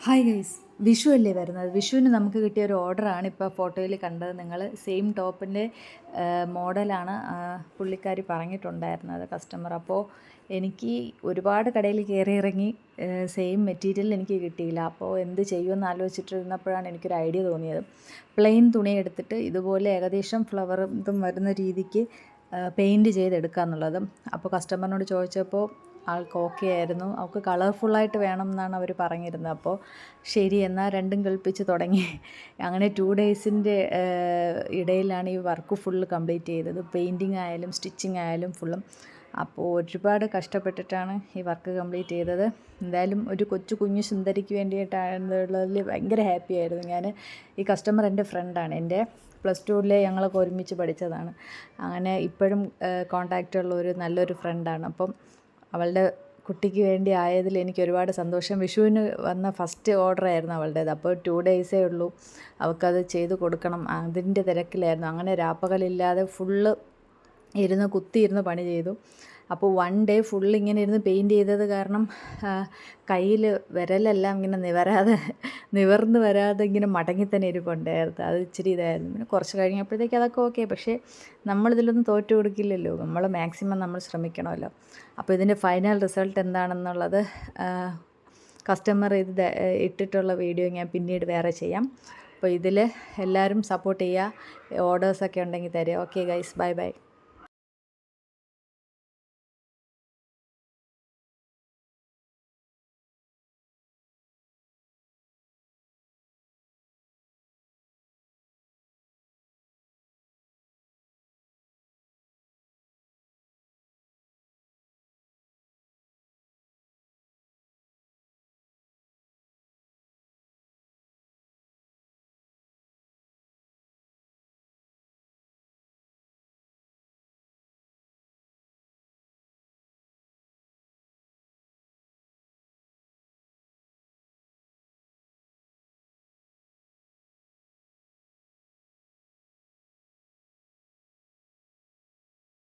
Hi guys, Vishu അല്ലേ വരുന്നത്. വിഷുവിന് നമുക്ക് കിട്ടിയ ഒരു ഓർഡറാണ് ഇപ്പോൾ ഫോട്ടോയിൽ കണ്ടത്. നിങ്ങൾ സെയിം ടോപ്പിൻ്റെ മോഡലാണ് പുള്ളിക്കാരി പറഞ്ഞിട്ടുണ്ടായിരുന്നത് കസ്റ്റമർ. അപ്പോൾ എനിക്ക് ഒരുപാട് കടയിൽ കയറി ഇറങ്ങി സെയിം മെറ്റീരിയൽ എനിക്ക് കിട്ടിയില്ല. അപ്പോൾ എന്ത് ചെയ്യുമെന്ന് ആലോചിച്ചിട്ടിരുന്നപ്പോഴാണ് എനിക്കൊരു ഐഡിയ തോന്നിയത്. പ്ലെയിൻ തുണി എടുത്തിട്ട് ഇതുപോലെ ഏകദേശം ഫ്ലവർ ഇതും വരുന്ന രീതിക്ക് പെയിൻറ്റ് ചെയ്തെടുക്കുക എന്നുള്ളത്. അപ്പോൾ കസ്റ്റമറിനോട് ചോദിച്ചപ്പോൾ ആൾക്ക് ഓക്കെ ആയിരുന്നു. അവൾക്ക് കളർഫുള്ളായിട്ട് വേണം എന്നാണ് അവർ പറഞ്ഞിരുന്നത്. അപ്പോൾ ശരി എന്നാൽ രണ്ടും കൽപ്പിച്ച് തുടങ്ങി. അങ്ങനെ 2 ഡേയ്സിൻ്റെ ഇടയിലാണ് ഈ വർക്ക് ഫുള്ള് കംപ്ലീറ്റ് ചെയ്തത്. പെയിൻറ്റിങ് ആയാലും സ്റ്റിച്ചിങ് ആയാലും ഫുള്ളും. അപ്പോൾ ഒരുപാട് കഷ്ടപ്പെട്ടിട്ടാണ് ഈ വർക്ക് കംപ്ലീറ്റ് ചെയ്തത്. എന്തായാലും ഒരു കുഞ്ഞു സുന്ദരിക്ക് വേണ്ടിയിട്ടാണെന്നുള്ളതിൽ ഭയങ്കര ഹാപ്പി ആയിരുന്നു ഞാൻ. ഈ കസ്റ്റമർ എൻ്റെ ഫ്രണ്ടാണ്. എൻ്റെ +2 ഞങ്ങളൊക്കെ ഒരുമിച്ച് പഠിച്ചതാണ്. അങ്ങനെ ഇപ്പോഴും കോൺടാക്റ്റുള്ള ഒരു നല്ലൊരു ഫ്രണ്ടാണ്. അപ്പം അവളുടെ കുട്ടിക്ക് വേണ്ടി ആയതിൽ എനിക്ക് ഒരുപാട് സന്തോഷം. വിഷുവിന് വന്ന ഫസ്റ്റ് ഓർഡറായിരുന്നു അവളുടേത്. അപ്പോൾ 2 ഡേയ്സേ ഉള്ളൂ, അവൾക്കത് ചെയ്ത് കൊടുക്കണം. അതിൻ്റെ തിരക്കിലായിരുന്നു. അങ്ങനെ രാപ്പകലില്ലാതെ ഫുള്ള് കുത്തിയിരുന്ന് പണി ചെയ്തു. അപ്പോൾ 1 ഡേ ഫുൾ ഇങ്ങനെ ഇരുന്ന് പെയിൻറ്റ് ചെയ്തത് കാരണം കയ്യിൽ വിരലെല്ലാം ഇങ്ങനെ നിവർന്ന് വരാതെ ഇങ്ങനെ മടങ്ങി തന്നെ ഇരിപ്പുണ്ടായിരുന്നു. അത് ഇച്ചിരി ഇതായിരുന്നു. പിന്നെ കുറച്ച് കഴിഞ്ഞപ്പോഴത്തേക്ക് അതൊക്കെ ഓക്കെ. പക്ഷേ നമ്മളിതിലൊന്നും തോറ്റു കൊടുക്കില്ലല്ലോ, നമ്മൾ മാക്സിമം നമ്മൾ ശ്രമിക്കണമല്ലോ. അപ്പോൾ ഇതിൻ്റെ ഫൈനൽ റിസൾട്ട് എന്താണെന്നുള്ളത് കസ്റ്റമർ ഇട്ടിട്ടുള്ള വീഡിയോ ഞാൻ പിന്നീട് വേറെ ചെയ്യാം. അപ്പോൾ ഇതിൽ എല്ലാവരും സപ്പോർട്ട് ചെയ്യുക. ഓർഡേഴ്സൊക്കെ ഉണ്ടെങ്കിൽ തരിക. Okay guys, bye bye.